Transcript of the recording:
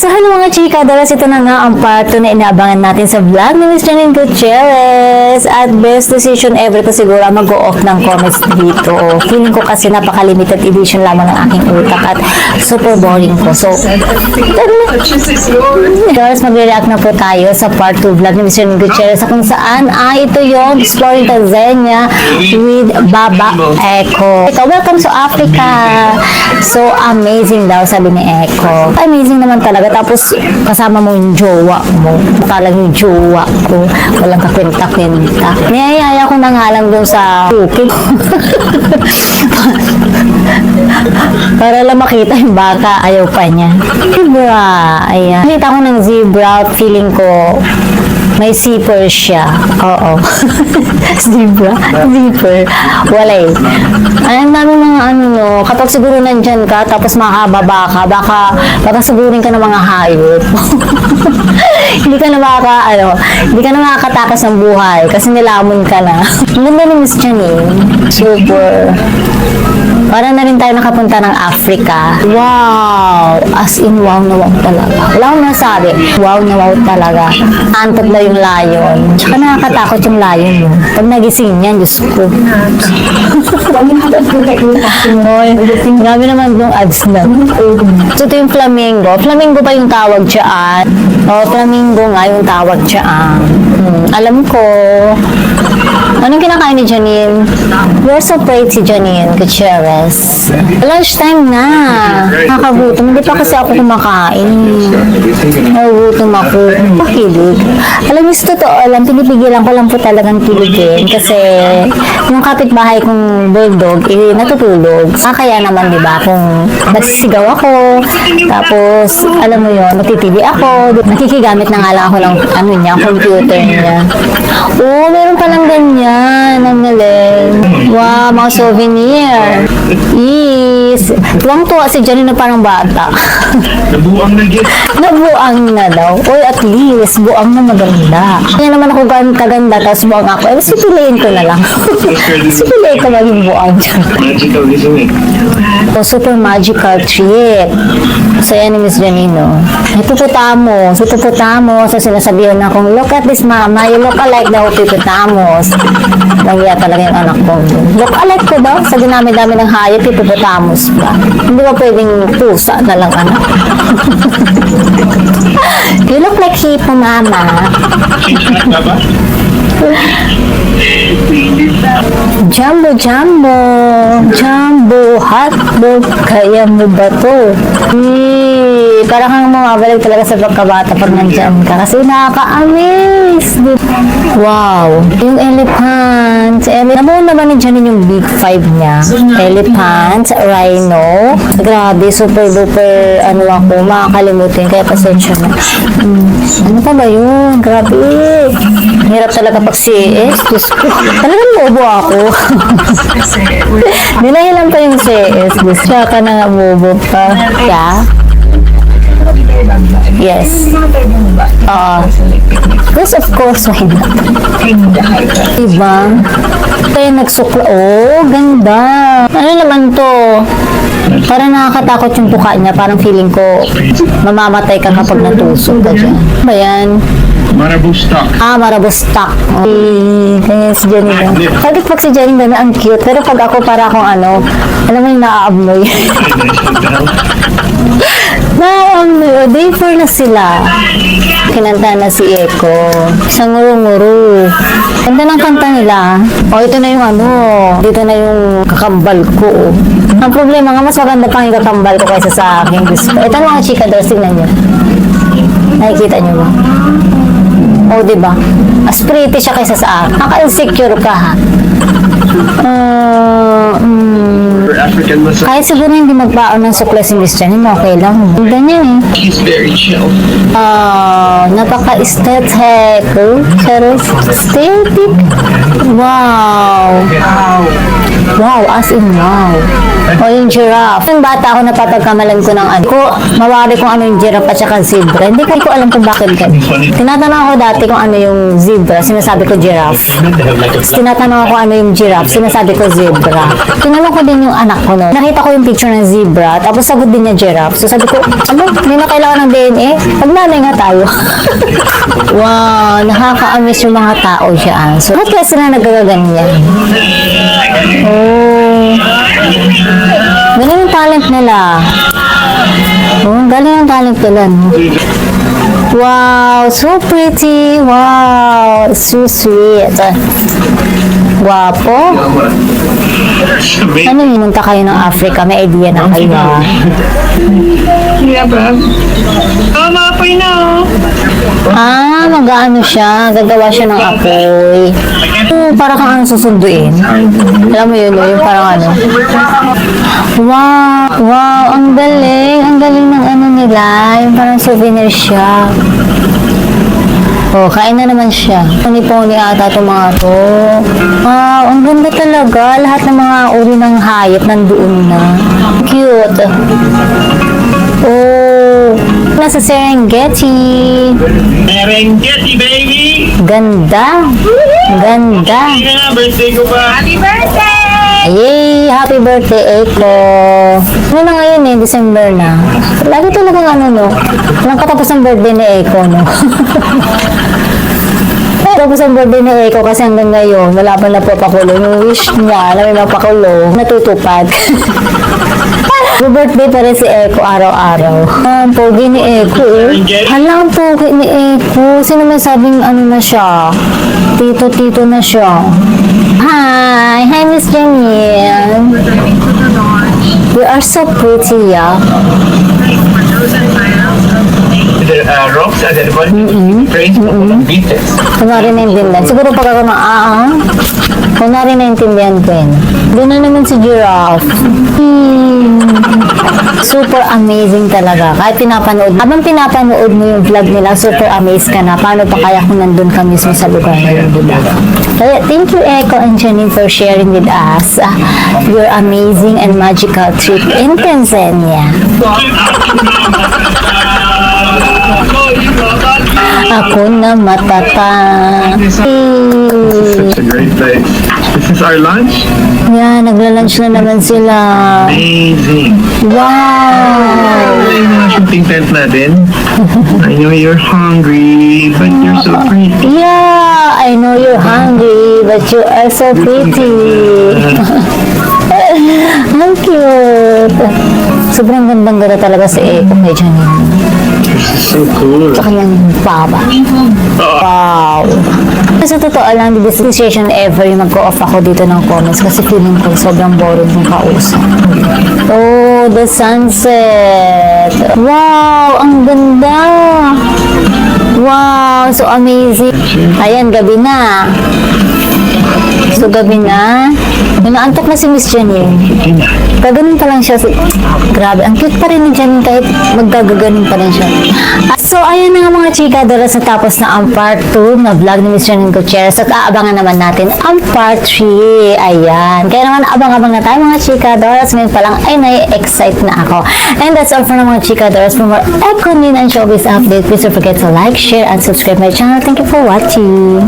So hello mga chika, dalas ito na nga ang part 2 na inaabangan natin sa vlog ni Miss Janine Gutierrez. At best decision ever ko siguro mag-go-off ng comments dito. Feeling ko kasi napaka-limited edition lamang ng aking utak at super boring ko. So, guys, magre-react na po tayo sa part 2 vlog ni Miss Janine Gutierrez kung saan ito yung Exploring Tanzania with Baba Echo. Welcome to Africa! So amazing daw, sabi ni Echo. Amazing naman talaga. Tapos kasama mo yung jowa mo. Talagang yung jowa ko. Walang kakwenta-kwenta. Niyayaya ko na nga lang doon sa cooking. Para lang makita yung baka. Ayaw pa niya. Zebra. Ayan. Nakita ko ng zebra. Feeling ko may zipper siya. Oo. Zebra. Zipper. Walay. Ang dami mga kapag siguro nandyan ka, tapos makababa ka, baka sigurin ka ng mga hayop. Hindi ka na hindi ka na makakatakas ng buhay kasi nilamon ka na. Ang ganda ni Miss Janine. Super. Para na rin tayo nakapunta ng Africa. Wow! As in, wow na wow talaga. Wala akong nasabi. Wow na wow talaga. Antot na yung lion. Tsaka nakakatakot yung lion mo. Pag nagising niyan, Diyos ko. Grabe naman yung ads na. So, ito yung flamingo. Flamingo pa yung tawag dyan. Flamingo nga yung tawag dyan. Alam ko. Anong kinakain ni Janine? You're so pretty si Janine Gutierrez. Lunchtime na. Nakakagutom. Hindi pa kasi ako kumakain. Nagugutom ako. Pakilig. Alam niyo, sa totoo alam, pinipigilan ko lang po talagang kiligin. Kasi yung kapitbahay kong bulldog, natutulog. Kaya naman, di ba, kung nagsisigaw ako, tapos, alam mo yun, natitibi ako, nakikigamit na nga lang ako ng computer niya. Oo, meron palang ganyan. Ang galing. Wow, mga souvenir. Yes. Tuwang-tuwa si Janine na parang bata. Nabuang na git. Nabuang na daw. Uy, at least, buang na maganda. Kaya naman ako kaganda, tapos buang ako. Eh, sipiliin ko na lang. Sipiliin ko maging buang dyan. Magical this week. O, super magical trip. So, yan ni Miss Janine, no? Hippopotamus. So, sinasabihan akong, look at this mama, you look alike daw hippopotamus. Nagya talaga yung anak ko. Look alike ko daw? Sa dinami-dami ng hayop, hippopotamus ba? Hindi ba pwedeng pusa na lang, anak? You look like hippo, mama. Jumbo hotdog, kaya mo ba to? Parang kang mababalik talaga sa pagkabata pag nandyan ka kasi nakaka-amaze. Wow, yung elephant. Nabuo naman ni Janine yung big five niya. Elephant, rhino. Grabe, super duper ako, makakalimutin kaya pasensya na. Ano pa ba yun? Grabe. Hirap talaga pag CS. Diyos ko. Talagang bobo ako. Nilahilan pa yung CS. Gusto ka na nga bobo pa. Yeah? Yes. Yes, of course. Why not? Diba? Kaya nagsukla. Oh, ganda. Ano naman to? Parang nakakatakot yung tuka niya. Parang feeling ko mamamatay ka kapag natusok ka dyan. Ba yan? Marabustak. Marabustak. Kaya si Janine. Sabi pag si Janine na ang cute. Pero pag ako para akong alam mo yung naaamoy. Naaamoy. Day 4 na sila. Kinanta na si Echo. Isang nguru-nguru. Ganda ng kanta nila. Ito na yung dito na yung kakambal ko. Ang problema nga, mas maganda pang yung kakambal ko kaysa sa akin. Ito mga chika daw, tignan nyo. Nakikita nyo ba? Diba? Mas pretty siya kaysa sa akin. Naka-insecure ka, ha? African massage. Kahit siguro hindi magbaon ng sukla si Miss Janine, okay lang. Ganyan eh. He's very chill. Napaka-aesthetic. Aesthetic. Wow. Wow, as in wow. Yung giraffe. Yung bata ako napapagkamalan ko ng mawari kung ano yung giraffe at saka zebra. Hindi ko alam kung bakit tinatanong ako dati kung ano yung zebra, sinasabi ko giraffe. Tinatanong ako ano yung giraffe, sinasabi ko zebra. Tinanong ko din yung anak ako no. Nakita ko yung picture ng zebra, tapos sagot din niya giraffe. So sabi ko, hindi na kailangan ng DNA. Pagnanay nga tayo. Wow, nakaka-amaze yung mga tao dyan. So, bakit kaya sila nagagaganyan? Oh, galing yung talent nila. Oh, galing yung talent nila, no? Wow, so pretty. Wow, so sweet. Guwapo. Ano yun, nunta kayo ng Africa? May idea na kayo, ha? Yeah, bro. Maapoy na, Ah, mag-ano siya, gagawa siya ng apoy. Para kang ano susunduin. Alam mo yun, no? Yung parang ano. Wow, wow, ang galing. Ang galing ng ano nila. Yung parang souvenir siya. Oh, kain na naman siya. Pony-pony ata itong mga to. Wow, ang ganda talaga. Lahat ng mga uri ng hayop nandoon na. Cute. Oh, nasa Serengeti. Serengeti, baby! Ganda. Ganda. Sige na, birthday ko pa. Happy birthday! Yay! Happy birthday, Eiko! Ano na ngayon eh, December na. Lagi talagang ano, no? Walang katapos ng birthday ni Eiko, no? Tapos ang birthday ni Eiko kasi hanggang ngayon, wala pa na papakulong. Yung wish niya na may mapakulong, natutupad. Yung birthday pa rin si Eiko araw-araw. Ang pogi ni Eiko eh. Hala, ang pogi ni Eiko. Sino may sabing ano na siya? Tito-tito na siya. Hi! Hi, Miss Janine. You are so pretty, yeah. The rocks at the bottom, brains, beaches. Kunwari naintindihan. Siguro pag ako kunwari naintindihan ko yun. Doon na naman si giraffe. Super amazing talaga. Kahit pinapanood. Habang pinapanood mo yung vlog nila, super amazed ka na. Paano pa kaya kung nandun ka mismo sa lugar na yun, diba? Kaya, thank you, Echo and Janine, for sharing with us your amazing and magical trip in Tanzania. Ako na matatang. Such a great place. This is our lunch. Yeah, nagla-lunch na naman sila. Amazing. Wow! Yung mga shooting tent natin. I know you're hungry, but you're so pretty. Yeah, I know you're hungry, but you are so pretty. Ang cute. Sobrang gandang-ganda talaga si Echo kay Janine. This is so cool. Sa kanyang baba. Wow. Sa totoo lang, this session ever yung mag-go-off ako dito ng comments kasi feeling ko sobrang boring yung kausap. Oh, the sunset. Wow, ang ganda. Wow, so amazing. Ayan, gabi na. So, gabi na. Naantok na si Miss Janine. Gaganon pa lang siya. Grabe, ang cute pa rin ni Janine kahit maggagaganon pa rin siya. So, ayun na nga mga chika, dalas natapos na ang part 2 na vlog ni Miss Janine Gutierrez at aabangan naman natin ang part 3. Ayan. Kaya naman, abang-abang na tayo mga chika, Doras. Ngayon pa lang ay nai-excite na ako. And that's all for mga chika, Doras. For more Echo Nina and Showbiz update, please don't forget to like, share, and subscribe my channel. Thank you for watching.